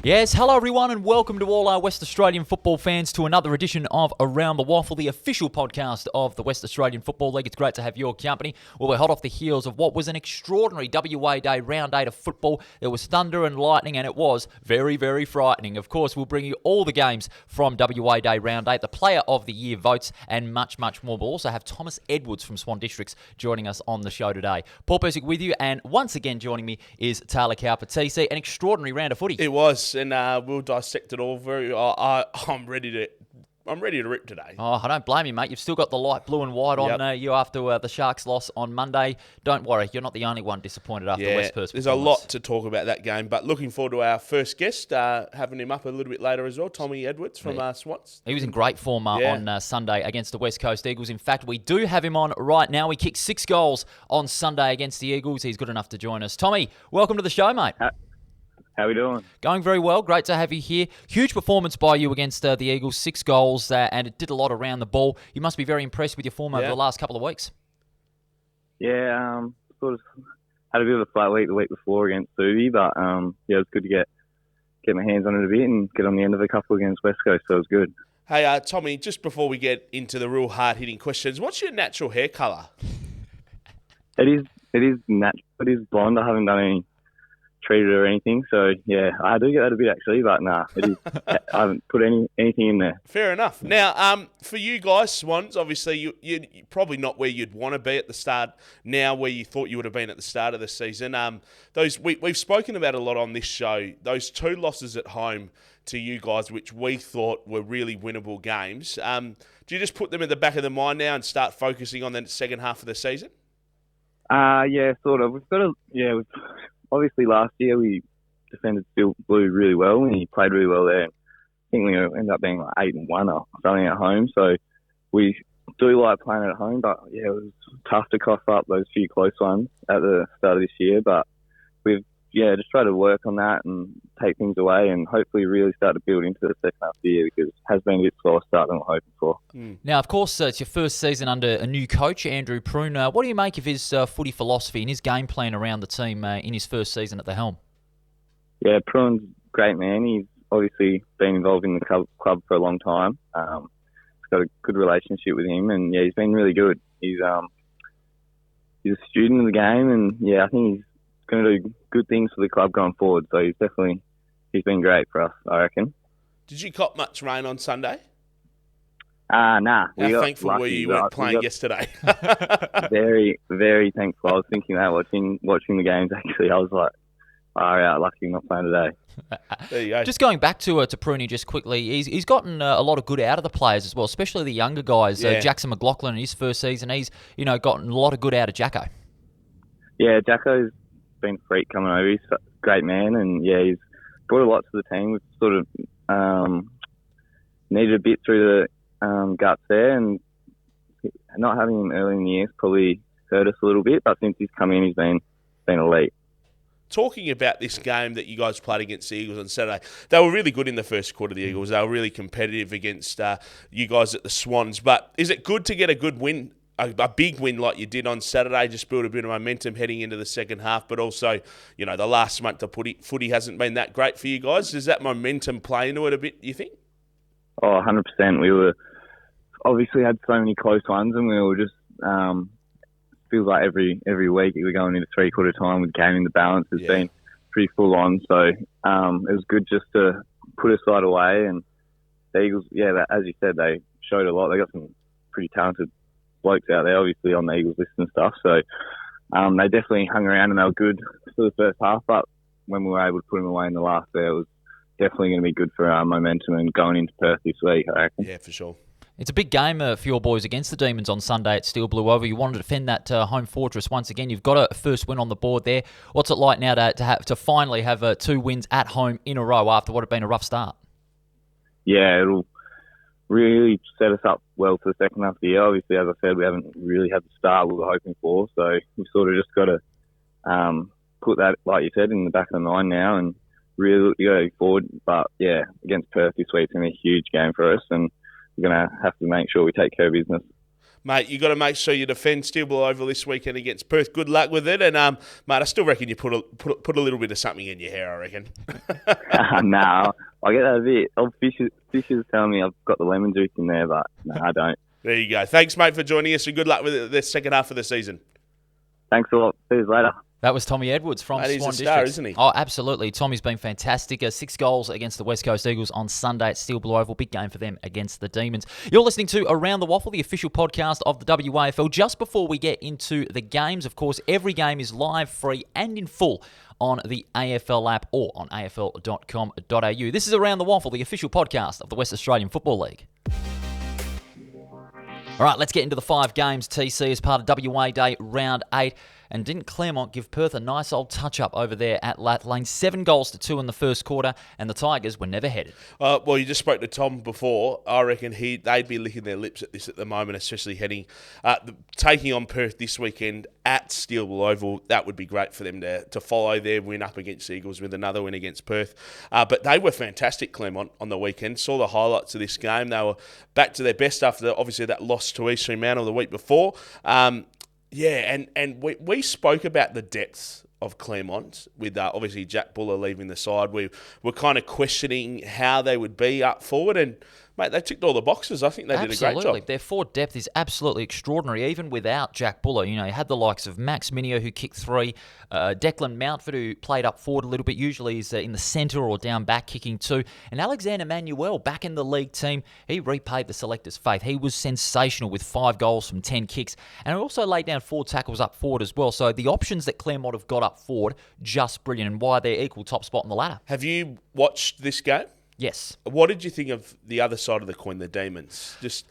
Yes, hello everyone and welcome to all our West Australian football fans to another edition of Around the WAFL, the official podcast of the West Australian Football League. It's great to have your company. Well, we're hot off the heels of what was an extraordinary WA Day round 8 of football. There was thunder and lightning and it was very, very frightening. Of course, we'll bring you all the games from WA Day round 8, the Player of the Year votes and much, much more. We'll also have Thomas Edwards from Swan Districts joining us on the show today. Paul Persick with you, and once again joining me is Taylor Cowper. TC, an extraordinary round of footy. It was, and we'll dissect it all. I'm ready to rip today. Oh, I don't blame you, mate. You've still got the light blue and white on you after the Sharks loss on Monday. Don't worry, you're not the only one disappointed after West Perth's there's a lot to talk about that game, but looking forward to our first guest, having him up a little bit later as well, Tommy Edwards from Swans. He was in great form on Sunday against the West Coast Eagles. In fact, we do have him on right now. He kicked 6 goals on Sunday against the Eagles. He's good enough to join us. Tommy, welcome to the show, mate. How we doing? Going very well. Great to have you here. Huge performance by you against the Eagles. 6 goals, and it did a lot around the ball. You must be very impressed with your form over the last couple of weeks. Yeah, sort of had a bit of a flat week the week before against Subi, but it was good to get my hands on it a bit and get on the end of a couple against West Coast, so it was good. Hey, Tommy, just before we get into the real hard-hitting questions, what's your natural hair colour? It is natural. It is blonde. I haven't done any treated or anything, so yeah, I do get that a bit actually, but it is. I haven't put anything in there. Fair enough. Now, for you guys, Swans, obviously you're probably not where you'd want to be at the start now, where you thought you would have been at the start of the season. We've spoken about a lot on this show. Those 2 losses at home to you guys, which we thought were really winnable games. Do you just put them in the back of the mind now and start focusing on the second half of the season? Yeah, sort of. Obviously, last year we defended Still Blue really well, and he played really well there. I think we ended up being like 8-1 or something at home. So we do like playing at home, but yeah, it was tough to cough up those few close ones at the start of this year. But we've just tried to work on that and take things away, and hopefully really start to build into the second half of the year, because it has been a bit slower start than we're hoping for. Now, of course, it's your first season under a new coach, Andrew Prune. What do you make of his footy philosophy and his game plan around the team in his first season at the helm? Yeah, Prune's a great man. He's obviously been involved in the club for a long time. He's got a good relationship with him, and he's been really good. He's a student of the game, and I think he's going to do good things for the club going forward. So he's been great for us, I reckon. Did you cop much rain on Sunday? Nah. How thankful were you weren't playing yesterday? Very, very thankful. I was thinking that watching the games, actually. I was like, lucky not playing today. There you go. Just going back to Pruney just quickly, he's gotten a lot of good out of the players as well, especially the younger guys. Jackson McLaughlin in his first season, he's gotten a lot of good out of Jacko. Yeah, Jacko's been a freak coming over. He's a great man, and he's brought a lot to the team. We've sort of needed a bit through the guts there, and not having him early in the year probably hurt us a little bit, but since he's come in, he's been elite. Talking about this game that you guys played against the Eagles on Saturday, they were really good in the first quarter, the Eagles. They were really competitive against you guys at the Swans. But is it good to get a good win, a big win like you did on Saturday, just build a bit of momentum heading into the second half, but also, the last month of footy hasn't been that great for you guys. Does that momentum play into it a bit, you think? Oh, 100%. We were obviously had so many close ones, and we were just feels like every week we're going into 3/4 time with game in the balance has been pretty full on. So it was good just to put a side away, and the Eagles, as you said, they showed a lot. They got some pretty talented blokes out there, obviously on the Eagles list and stuff. So they definitely hung around, and they were good for the first half. But when we were able to put them away in the last there, it was definitely going to be good for our momentum and going into Perth this week, I reckon. Yeah, for sure. It's a big game for your boys against the Demons on Sunday at Steel Blue Oval. You want to defend that home fortress once again. You've got a first win on the board there. What's it like now to finally have 2 wins at home in a row after what had been a rough start? Yeah, it'll really set us up well for the second half of the year. Obviously, as I said, we haven't really had the start we were hoping for, so we've sort of just got to put that, like you said, in the back of the mind now and really go forward. But against Perth this week, it's going to be a huge game for us, and we're going to have to make sure we take care of business. Mate, you got to make sure you defend Steel Blue Oval this weekend against Perth. Good luck with it, and mate, I still reckon you put a little bit of something in your hair. I reckon. No, I get that a bit. Fisher's telling me I've got the lemon juice in there, but no, I don't. There you go. Thanks, mate, for joining us, and good luck with the second half of the season. Thanks a lot. See you later. That was Tommy Edwards from Mate, Swan he's a Districts. star, isn't he? Oh, absolutely. Tommy's been fantastic. 6 goals against the West Coast Eagles on Sunday at Steel Blue Oval. Big game for them against the Demons. You're listening to Around the Waffle, the official podcast of the WAFL. Just before we get into the games, of course, every game is live, free, and in full on the AFL app or on afl.com.au. This is Around the Waffle, the official podcast of the West Australian Football League. All right, let's get into the 5 games, TC, as part of WA Day Round 8. And didn't Claremont give Perth a nice old touch-up over there at Lath Lane? 7 goals to 2 in the first quarter, and the Tigers were never headed. Well, you just spoke to Tom before. I reckon they'd be licking their lips at this at the moment, especially taking on Perth this weekend at Steel Blue Oval. That would be great for them to follow their win up against Eagles with another win against Perth. But they were fantastic, Claremont, on the weekend. Saw the highlights of this game. They were back to their best after, obviously, that loss to East Fremantle the week before. Yeah, and we spoke about the depth of Claremont with obviously Jack Buller leaving the side. We were kind of questioning how they would be up forward, and mate, they ticked all the boxes. I think they did a great job. Their forward depth is absolutely extraordinary, even without Jack Buller. You know, you had the likes of Max Minio, who kicked 3, Declan Mountford, who played up forward a little bit, usually is in the centre or down back kicking 2, and Alexander Manuel, back in the league team, he repaid the selectors' faith. He was sensational with 5 goals from 10 kicks, and also laid down 4 tackles up forward as well. So the options that Claremont have got up forward, just brilliant, and why they're equal top spot on the ladder. Have you watched this game? Yes. What did you think of the other side of the coin, the Demons? Just,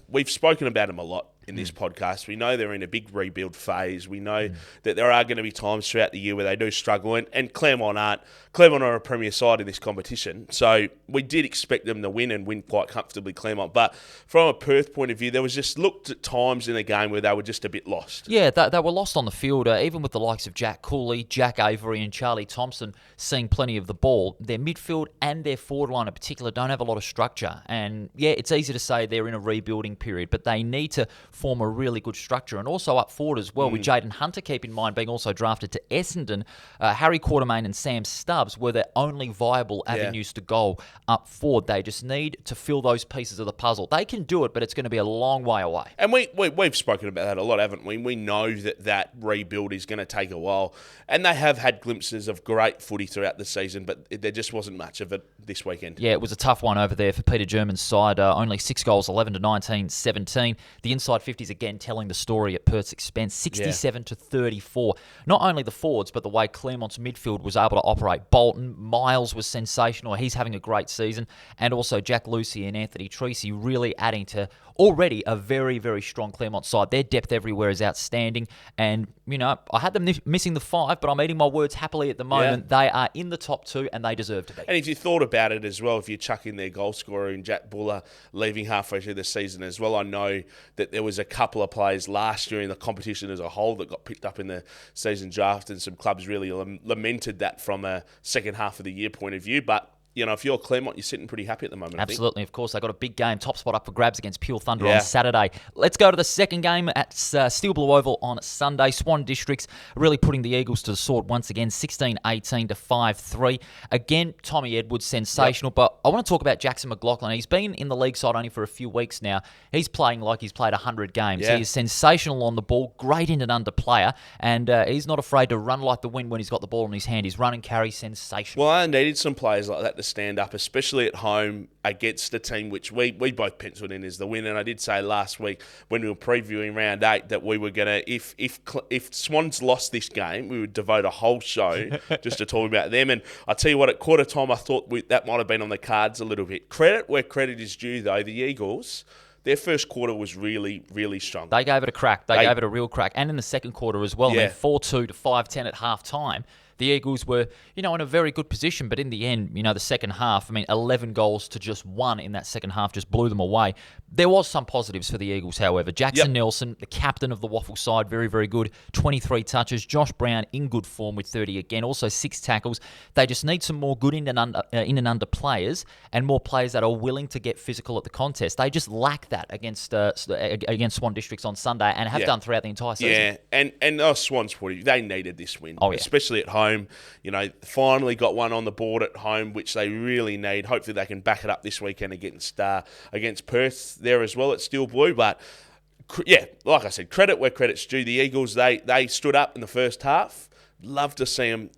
we've spoken about them a lot in this podcast. We know they're in a big rebuild phase. We know that there are going to be times throughout the year where they do struggle, and Claremont aren't. Claremont are a premier side in this competition, so we did expect them to win quite comfortably, Claremont. But from a Perth point of view, there was just looked at times in the game where they were just a bit lost. Yeah, they were lost on the field, even with the likes of Jack Cooley, Jack Avery and Charlie Thompson seeing plenty of the ball. Their midfield and their forward line in particular don't have a lot of structure. And yeah, it's easy to say they're in a rebuilding period, but they need to form a really good structure. And also up forward as well, with Jaden Hunter, keep in mind, being also drafted to Essendon, Harry Quartermain and Sam Stubbs were their only viable avenues to goal up forward. They just need to fill those pieces of the puzzle. They can do it, but it's going to be a long way away. And we've spoken about that a lot, haven't we? We know that rebuild is going to take a while. And they have had glimpses of great footy throughout the season, but there just wasn't much of it this weekend. Yeah, it was a tough one over there for Peter German's side. Only 6 goals, 11 to 19, 17. The inside 50s again telling the story at Perth's expense, 67 to 34. Not only the forwards, but the way Claremont's midfield was able to operate. Bolton, Miles was sensational. He's having a great season. And also Jack Lucy and Anthony Treacy really adding to already a very, very strong Claremont side. Their depth everywhere is outstanding. And, you know, I had them missing the 5, but I'm eating my words happily at the moment. Yeah. They are in the top 2 and they deserve to be. And if you thought about it as well, if you chuck in their goal scorer in Jack Buller leaving halfway through the season as well, I know that there was a couple of players last year in the competition as a whole that got picked up in the season draft, and some clubs really lamented that from a second half of the year point of view. But you know, if you're Claremont, you're sitting pretty happy at the moment. Absolutely, of course. They got a big game, top spot up for grabs against Pure Thunder on Saturday. Let's go to the second game at Steel Blue Oval on Sunday. Swan Districts really putting the Eagles to the sword once again, 16-18 to 5-3. Again, Tommy Edwards, sensational. But I want to talk about Jackson McLaughlin. He's been in the league side only for a few weeks now. He's playing like he's played 100 games. He is sensational on the ball, great in and under player, and he's not afraid to run like the wind when he's got the ball in his hand. His run and carry, sensational. Well, I needed some players like that to stand up, especially at home against a team which we both penciled in as the win. And I did say last week when we were previewing round 8 that we were going to, if Swans lost this game, we would devote a whole show just to talk about them. And I tell you what, at quarter time, I thought that might have been on the cards a little bit. Credit where credit is due, though. The Eagles, their first quarter was really, really strong. They gave it a crack. They gave it a real crack. And in the second quarter as well. I mean, 4-2 to 5-10 at half time. the Eagles were, in a very good position. But in the end, the second half, 11 goals to just 1 in that second half just blew them away. There was some positives for the Eagles, however. Jackson Nelson, the captain of the WAFL side, very, very good. 23 touches. Josh Brown in good form with 30 again. Also 6 tackles. They just need some more good in and under players and more players that are willing to get physical at the contest. They just lack that against Swan Districts on Sunday and have done throughout the entire season. Yeah, and Swans footy, they needed this win, Oh, yeah. especially at home. Finally got one on the board at home, which they really need. Hopefully they can back it up this weekend against Perth there as well at Steel Blue. But like I said, credit where credit's due. The Eagles, they stood up in the first half. Love to see them,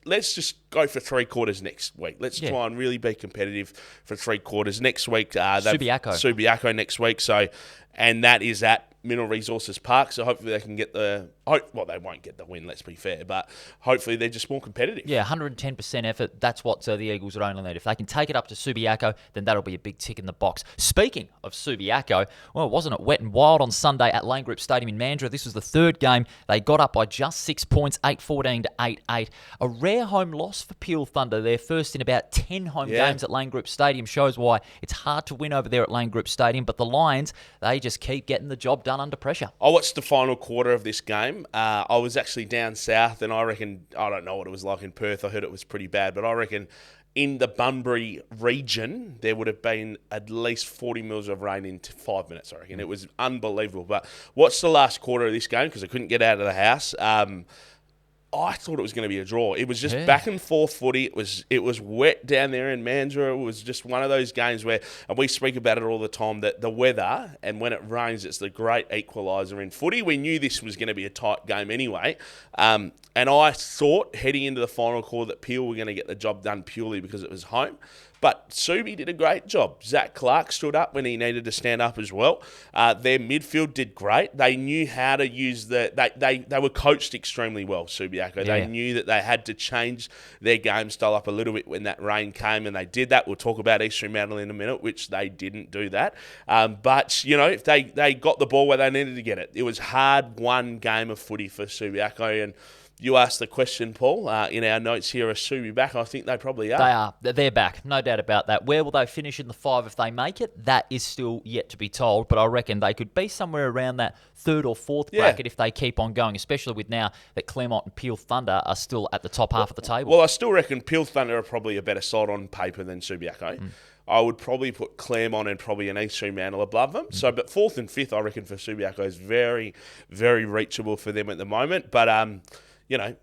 let's just go for 3 quarters next week. Let's try and really be competitive for 3 quarters. Next week, Subiaco next week. So, and that is at Mineral Resources Park, so hopefully they can get they won't get the win, let's be fair, but hopefully they're just more competitive. Yeah, 110% effort, that's what the Eagles would only need. If they can take it up to Subiaco, then that'll be a big tick in the box. Speaking of Subiaco, well, wasn't it wet and wild on Sunday at Lane Group Stadium in Mandurah? This was the third game. They got up by just 6 points, 8-14 to 8-8. A rare home loss for Peel Thunder. Their first in about 10 home games at Lane Group Stadium. Shows why it's hard to win over there at Lane Group Stadium, but the Lions, they just keep getting the job done under pressure. I watched the final quarter of this game. I was actually down south, and I don't know what it was like in Perth. I heard it was pretty bad, but I reckon in the Bunbury region, there would have been at least 40 mils of rain in 5 minutes, I reckon. It was unbelievable. But watch the last quarter of this game because I couldn't get out of the house. I thought it was going to be a draw. It was just back and forth footy. It was wet down there in Mandurah. It was just one of those games where, and we speak about it all the time, that the weather and when it rains, it's the great equaliser in footy. We knew this was going to be a tight game anyway. And I thought heading into the final quarter that Peel were going to get the job done purely because it was home. But Subi did a great job. Zach Clark stood up when he needed to stand up as well. Their midfield did great. They knew how to use they were coached extremely well, Subiaco. Yeah. They knew that they had to change their game style up a little bit when that rain came, and they did that. We'll talk about East Fremantle in a minute, which they didn't do that. But, if they got the ball where they needed to get it. It was hard-won game of footy for Subiaco, and you asked the question, Paul, in our notes here, are Subi back? I think they probably are. They are. They're back. No doubt about that. Where will they finish in the 5 if they make it? That is still yet to be told, but I reckon they could be somewhere around that 3rd or 4th bracket if they keep on going, especially with now that Claremont and Peel Thunder are still at the top half of the table. Well, I still reckon Peel Thunder are probably a better side on paper than Subiaco. I would probably put Claremont and probably an East Fremantle above them. So, but 4th and 5th, I reckon, for Subiaco is very, very reachable for them at the moment. But,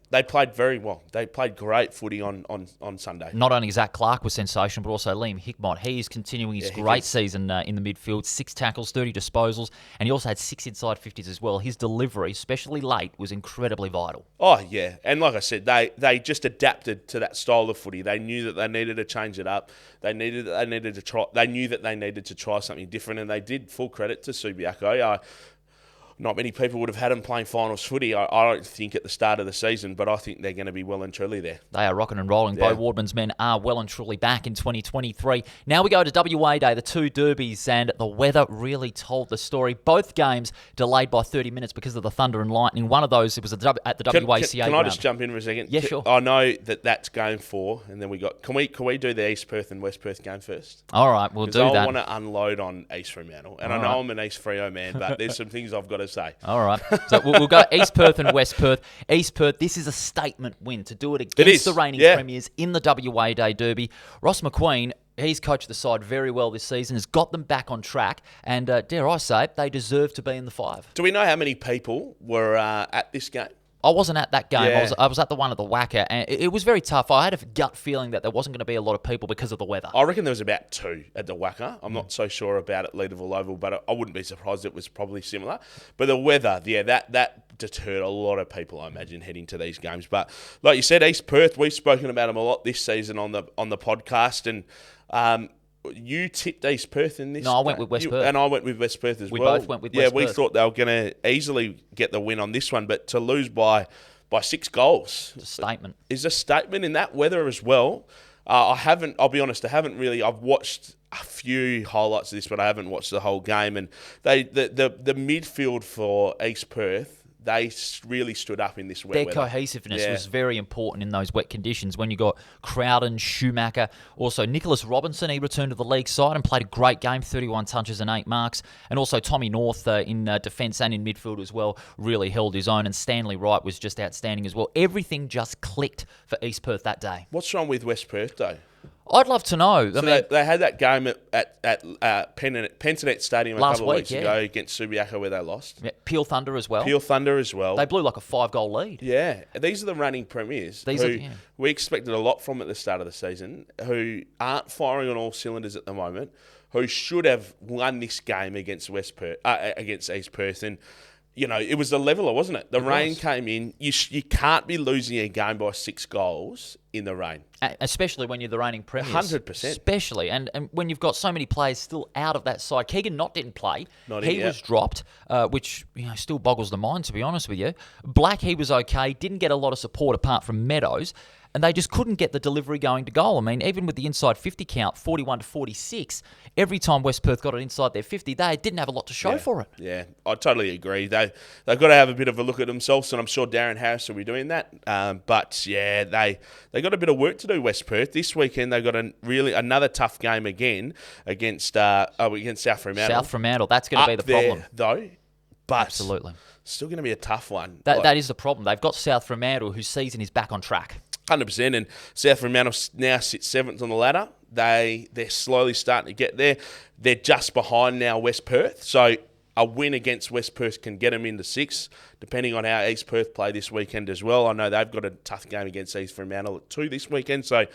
they played very well. They played great footy on Sunday. Not only Zach Clark was sensational, but also Liam Hickmott. He is continuing his great season in the midfield. 6 tackles, 30 disposals, and he also had 6 inside 50s as well. His delivery, especially late, was incredibly vital. Oh, yeah. And like I said, they just adapted to that style of footy. They knew that they needed to change it up. They knew that they needed to try something different, and they did. Full credit to Subiaco. Not many people would have had them playing finals footy, I don't think, at the start of the season, but I think they're going to be well and truly there. They are rocking and rolling. Yeah. Bo Wardman's men are well and truly back in 2023. Now we go to WA Day, the 2 derbies, and the weather really told the story. Both games delayed by 30 minutes because of the thunder and lightning. One of those, it was at the WACA Can I just jump in for a second? Yeah, sure. I know that's game 4, and then we got... Can we do the East Perth and West Perth game first? All right, we'll do that. I want to unload on East Fremantle, and I know I'm an East Freo man, but there's some things I've got to say. All right. So we'll go East Perth and West Perth. East Perth, this is a statement win to do it against the reigning premiers in the WA Day Derby. Ross McQueen, he's coached the side very well this season, has got them back on track, and dare I say, they deserve to be in the 5. Do we know how many people were at this game? I wasn't at that game. Yeah. I was at the one at the WACA, and it was very tough. I had a gut feeling that there wasn't going to be a lot of people because of the weather. I reckon there was about 2 at the WACA. I'm not so sure about at Leaderville Oval, but I wouldn't be surprised it was probably similar. But the weather, that deterred a lot of people, I imagine, heading to these games. But like you said, East Perth, we've spoken about them a lot this season on the podcast, and you tipped East Perth in this? No, I went with West Perth. And I went with West Perth as well. We both went with West Perth. Yeah, we thought they were going to easily get the win on this one, but to lose by 6 goals. It's a statement. Is a statement in that weather as well. I'll be honest, I've watched a few highlights of this, but I haven't watched the whole game. And the midfield for East Perth, they really stood up in this wet Their weather. cohesiveness was very important in those wet conditions. When you got Crowden, Schumacher, also Nicholas Robinson, he returned to the league side and played a great game, 31 touches and 8 marks. And also Tommy North in defence and in midfield as well really held his own. And Stanley Wright was just outstanding as well. Everything just clicked for East Perth that day. What's wrong with West Perth, though? I'd love to know. They had that game at Pentanet Stadium a couple of weeks ago against Subiaco where they lost. Yeah, Peel Thunder as well. They blew like a 5-goal lead. Yeah. These are the reigning premiers we expected a lot from at the start of the season, who aren't firing on all cylinders at the moment, who should have won this game against against East Perth. And it was the leveler, wasn't it? The rain came in. You can't be losing a game by 6 goals in the rain. Especially when you're the reigning premiers. 100%. Especially. And when you've got so many players still out of that side. Keegan Knott didn't play. He was dropped, which still boggles the mind, to be honest with you. Black, he was okay. Didn't get a lot of support apart from Meadows. And they just couldn't get the delivery going to goal. I mean, even with the inside 50 count, 41-46, every time West Perth got it inside their 50, they didn't have a lot to show for it. Yeah, I totally agree. They've got to have a bit of a look at themselves, and I'm sure Darren Harris will be doing that. But yeah, they got a bit of work to do, West Perth. This weekend they've got another tough game again against South Fremantle. South Fremantle, that's going to be the problem. Though, but absolutely. Still going to be a tough one. That is the problem. They've got South Fremantle, whose season is back on track. 100%, and South Fremantle now sits 7th on the ladder. They're slowly starting to get there. They're just behind now West Perth, so a win against West Perth can get them into 6th, depending on how East Perth play this weekend as well. I know they've got a tough game against East Fremantle at 2 this weekend, so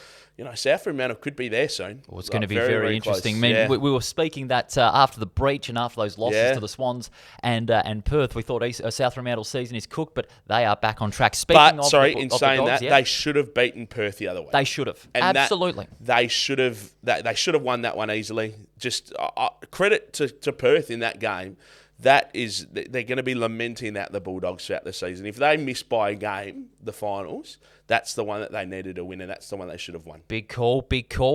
South Fremantle could be there soon. Well, it's going to be very interesting. I mean, we were speaking that after the breach and after those losses to the Swans and Perth, we thought South Fremantle's season is cooked, but they are back on track. In saying that, they should have beaten Perth the other week. They should have. And absolutely. They should have won that one easily. Just credit to Perth in that game. They're going to be lamenting that the Bulldogs throughout the season. If they miss by a game, the finals, that's the one that they needed to win, and that's the one they should have won. Big call.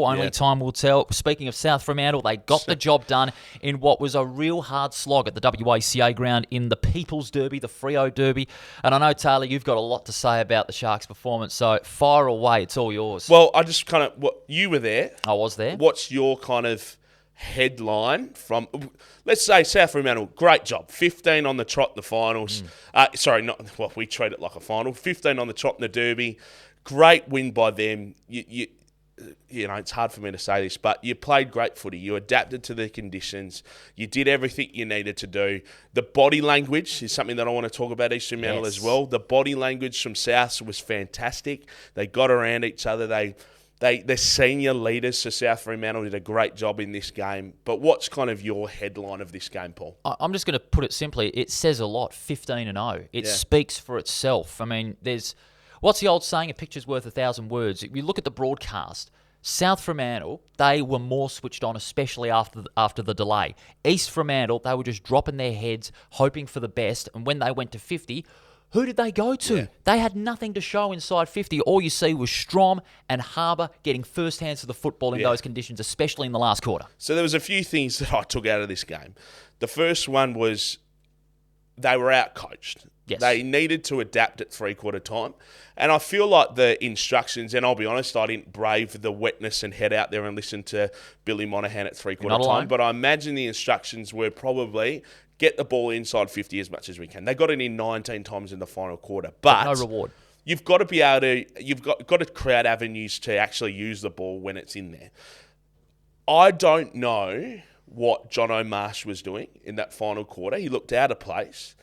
Only time will tell. Speaking of South Fremantle, they got the job done in what was a real hard slog at the WACA ground in the People's Derby, the Freo Derby. And I know, Taylor, you've got a lot to say about the Sharks' performance, so fire away. It's all yours. Well, I just you were there. I was there. What's your kind of headline from, let's say, South Fremantle? Great job. 15 on the trot in the finals. We treat it like a final. 15 on the trot in the Derby. Great win by them. It's hard for me to say this, but you played great footy. You adapted to the conditions. You did everything you needed to do. The body language is something that I want to talk about, East Fremantle as well. The body language from South was fantastic. They got around each other. The senior leaders for South Fremantle did a great job in this game. But what's kind of your headline of this game, Paul? I'm just going to put it simply. It says a lot, 15-0. It speaks for itself. I mean, what's the old saying? A picture's worth 1,000 words. If you look at the broadcast, South Fremantle, they were more switched on, especially after the delay. East Fremantle, they were just dropping their heads, hoping for the best. And when they went to 50... who did they go to? Yeah. They had nothing to show inside 50. All you see was Strom and Harbour getting first hands to the football in those conditions, especially in the last quarter. So there was a few things that I took out of this game. The first one was they were out-coached. Yes. They needed to adapt at three-quarter time. And I feel like the instructions, and I'll be honest, I didn't brave the wetness and head out there and listen to Billy Monahan at three-quarter time. But I imagine the instructions were probably get the ball inside 50 as much as we can. They got it in 19 times in the final quarter. But no reward. You've got to be able to, you've got to create avenues to actually use the ball when it's in there. I don't know what John O'Marsh was doing in that final quarter. He looked out of place.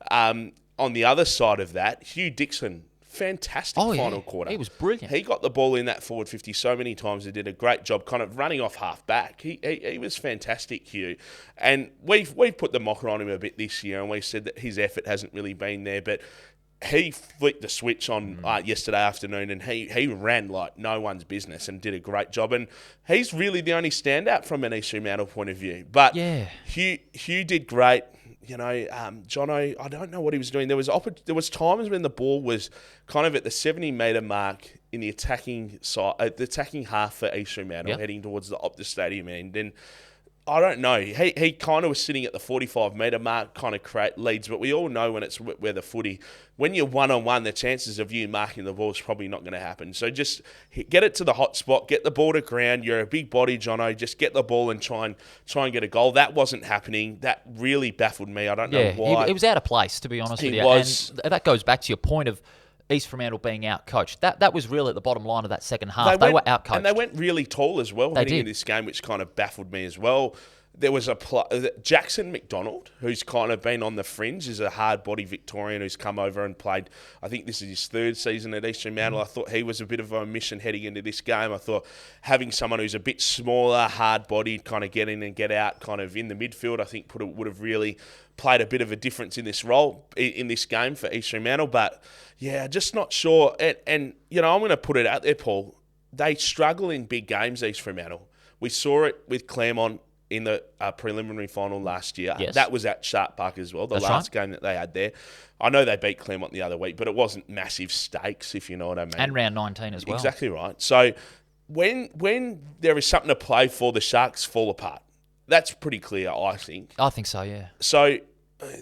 On the other side of that, Hugh Dixon, fantastic final quarter. He was brilliant. He got the ball in that forward 50 so many times. He did a great job kind of running off half back. He was fantastic, Hugh. And we've put the mocker on him a bit this year, and we said that his effort hasn't really been there. But he flicked the switch on yesterday afternoon, and he ran like no one's business and did a great job. And he's really the only standout from an East Fremantle point of view. But Hugh did great. You know, Jono, I don't know what he was doing. There was times when the ball was kind of at the 70-metre mark in the attacking side, the attacking half for East Fremantle, heading towards the Optus Stadium end. And I don't know. He kind of was sitting at the 45-metre mark, kind of create leads, but we all know when it's where the footy, when you're one-on-one, the chances of you marking the ball is probably not going to happen. So just get it to the hot spot, get the ball to ground. You're a big body, Jono. Just get the ball and try and get a goal. That wasn't happening. That really baffled me. I don't know why. He was out of place, to be honest with you. Was. And that goes back to your point of East Fremantle being out-coached. That was really at the bottom line of that second half. They were out-coached. And they went really tall as well heading into this game, which kind of baffled me as well. There was Jackson McDonald, who's kind of been on the fringe, is a hard-body Victorian who's come over and played, I think this is his third season at East Fremantle. I thought he was a bit of an omission heading into this game. I thought having someone who's a bit smaller, hard-bodied, kind of get in and get out, kind of in the midfield, I think would have really played a bit of a difference in this role, in this game for East Fremantle. But, yeah, just not sure. And you know, I'm going to put it out there, Paul. They struggle in big games, East Fremantle. We saw it with Claremont in the preliminary final last year. Yes. That was at Sharp Park as well, That's last right. game that they had there. I know they beat Claremont the other week, but it wasn't massive stakes, if you know what I mean. And round 19 as well. Exactly right. So when there is something to play for, the Sharks fall apart. That's pretty clear, I think. I think so, yeah. So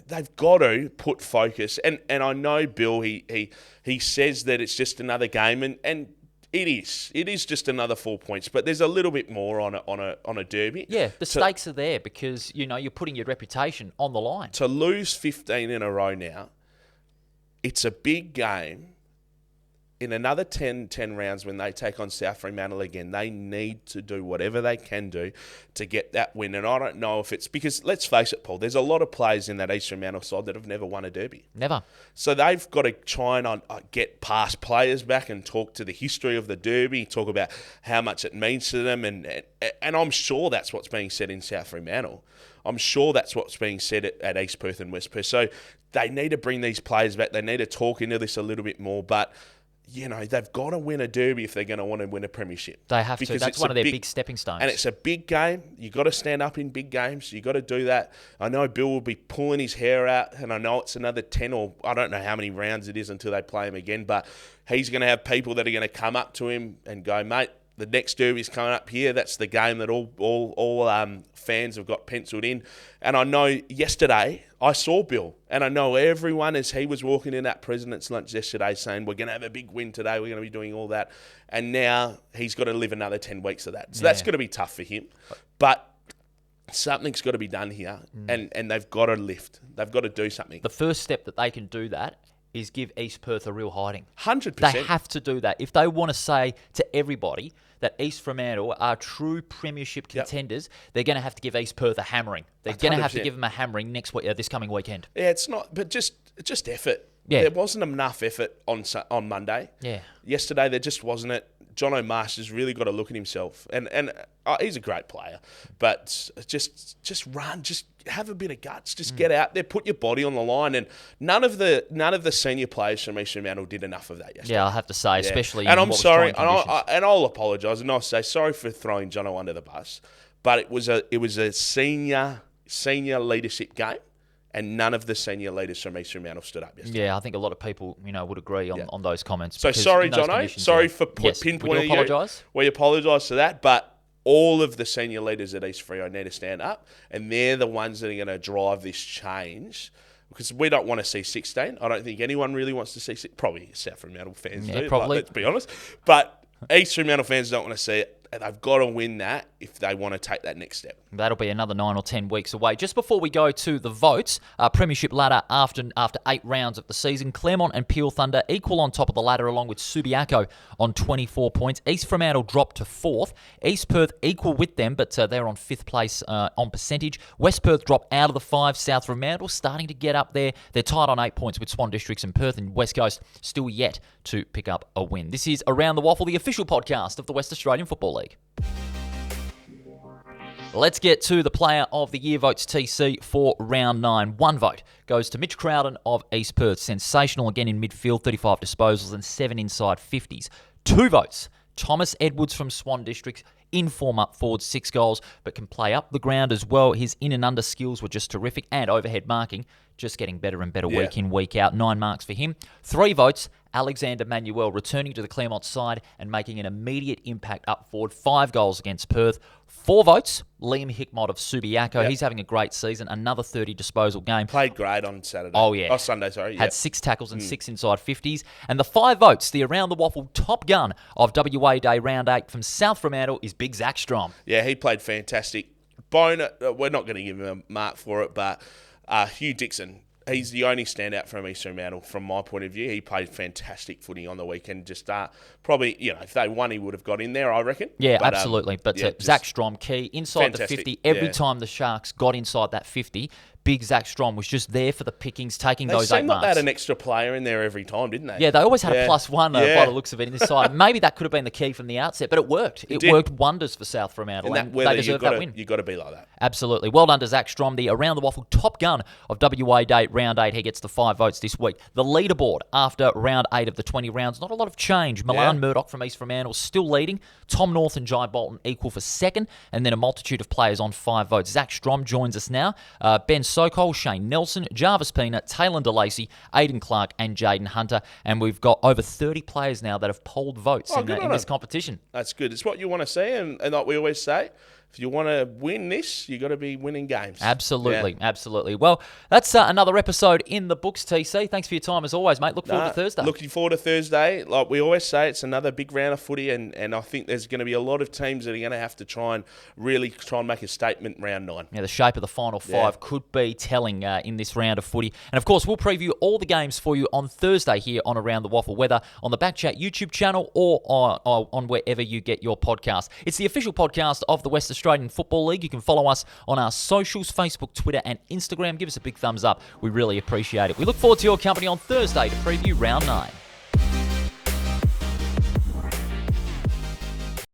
they've got to put focus. And I know Bill, he says that it's just another game, and it is. It is just another 4 points, but there's a little bit more on a derby. Yeah, the stakes are there because, you know, you're putting your reputation on the line. To lose 15 in a row now, it's a big game. In another 10 rounds when they take on South Fremantle again, they need to do whatever they can do to get that win. And I don't know if it's because, let's face it, Paul, there's a lot of players in that East Fremantle side that have never won a derby. Never. So they've got to try and get past players back and talk to the history of the derby, talk about how much it means to them. And I'm sure that's what's being said in South Fremantle. I'm sure that's what's being said at East Perth and West Perth. So they need to bring these players back. They need to talk into this a little bit more. But you know, they've got to win a derby if they're going to want to win a premiership. They have to. That's one of their big stepping stones. And it's a big game. You've got to stand up in big games. You've got to do that. I know Bill will be pulling his hair out, and I know it's another 10 or I don't know how many rounds it is until they play him again, but he's going to have people that are going to come up to him and go, mate, the next derby's coming up here. That's the game that all fans have got penciled in. And I know yesterday I saw Bill, and I know everyone as he was walking in that president's lunch yesterday saying, we're going to have a big win today. We're going to be doing all that. And now he's got to live another 10 weeks of that. So that's going to be tough for him. But something's got to be done here, and they've got to lift. They've got to do something. The first step that they can do that is give East Perth a real hiding. 100%. They have to do that. If they want to say to everybody that East Fremantle are true premiership contenders, they're going to have to give East Perth a hammering. They're going to have to give them a hammering this coming weekend. Yeah, it's not, but just effort. Yeah. There wasn't enough effort on Monday. Yeah. Yesterday, there just wasn't it. John O'Marsh's really got to look at himself, and he's a great player, but just run, just have a bit of guts, just get out there, put your body on the line, and none of the senior players from East Fremantle did enough of that yesterday. Yeah, I'll have to say, especially. And in I'm what was sorry, trying conditions. and I'll apologise, and I'll say sorry for throwing Jono under the bus, but it was a senior leadership game. And none of the senior leaders from East Fremantle stood up yesterday. Yeah, I think a lot of people, would agree on those comments. So sorry, Jono. Sorry for pinpointing you. Apologise? We apologise for that, but all of the senior leaders at East Freo need to stand up, and they're the ones that are going to drive this change. Because we don't want to see 16. I don't think anyone really wants to see 16. Probably South Fremantle fans do, probably. Let's be honest. But East Fremantle fans don't want to see it. And they've got to win that if they want to take that next step. That'll be another 9 or 10 weeks away. Just before we go to the votes, Premiership ladder after 8 rounds of the season, Claremont and Peel Thunder equal on top of the ladder along with Subiaco on 24 points. East Fremantle dropped to 4th. East Perth equal with them, but they're on 5th place on percentage. West Perth dropped out of the 5. South Fremantle starting to get up there. They're tied on 8 points with Swan Districts and Perth, and West Coast still yet to pick up a win. This is Around the WAFL, the official podcast of the West Australian Football League. Let's get to the Player of the Year votes, TC, for Round 9. 1 vote goes to Mitch Crowden of East Perth. Sensational again in midfield, 35 disposals and 7 inside 50s. 2 votes, Thomas Edwards from Swan Districts, in form up forward, 6 goals, but can play up the ground as well. His in and under skills were just terrific, and overhead marking just getting better and better week in, week out. 9 marks for him. 3 votes, Alexander Manuel returning to the Claremont side and making an immediate impact up forward. 5 goals against Perth. 4 votes. Liam Hickmott of Subiaco. He's having a great season. Another 30 disposal game. Played great on Saturday. Oh, yeah. Oh, Sunday, sorry. Had 6 tackles and 6 inside 50s. And the 5 votes, the Around the Waffle top gun of WA Day Round 8 from South Fremantle is Big Zach Strom. Yeah, he played fantastic. We're not going to give him a mark for it, but Hugh Dixon, he's the only standout from East Fremantle from my point of view. He played fantastic footy on the weekend. Just probably, if they won, he would have got in there, I reckon. Yeah, but, absolutely. But Zach Strom, key, inside fantastic. The 50. Every time the Sharks got inside that 50, Big Zach Strom was just there for the pickings, taking those 8 marks. They had an extra player in there every time, didn't they? Yeah, they always had a +1 by the looks of it in this side. Maybe that could have been the key from the outset, but it worked. It worked wonders for South Fremantle, and they deserve that win. You've got to be like that. Absolutely. Well done to Zach Strom, the Around the Waffle top gun of WA Day Round 8. He gets the 5 votes this week. The leaderboard after Round 8 of the 20 rounds, not a lot of change. Milan Murdoch from East Fremantle still leading. Tom North and Jai Bolton equal for second, and then a multitude of players on 5 votes. Zach Strom joins us now. Ben Sokol, Shane Nelson, Jarvis Pena, Taylor DeLacy, Aidan Clark, and Jaden Hunter. And we've got over 30 players now that have polled votes in this competition. That's good. It's what you want to see, and like we always say, if you want to win this, you got to be winning games. Absolutely, absolutely. Well, that's another episode in the books, TC. Thanks for your time as always, mate. Look forward to Thursday. Looking forward to Thursday. Like we always say, it's another big round of footy, and I think there's going to be a lot of teams that are going to have to try and make a statement round 9. Yeah, the shape of the final 5 could be telling in this round of footy. And of course, we'll preview all the games for you on Thursday here on Around the Waffle, whether on the BackChat YouTube channel or on wherever you get your podcast. It's the official podcast of the West Australian Football League. You can follow us on our socials, Facebook, Twitter, and Instagram. Give us a big thumbs up. We really appreciate it. We look forward to your company on Thursday to preview round 9.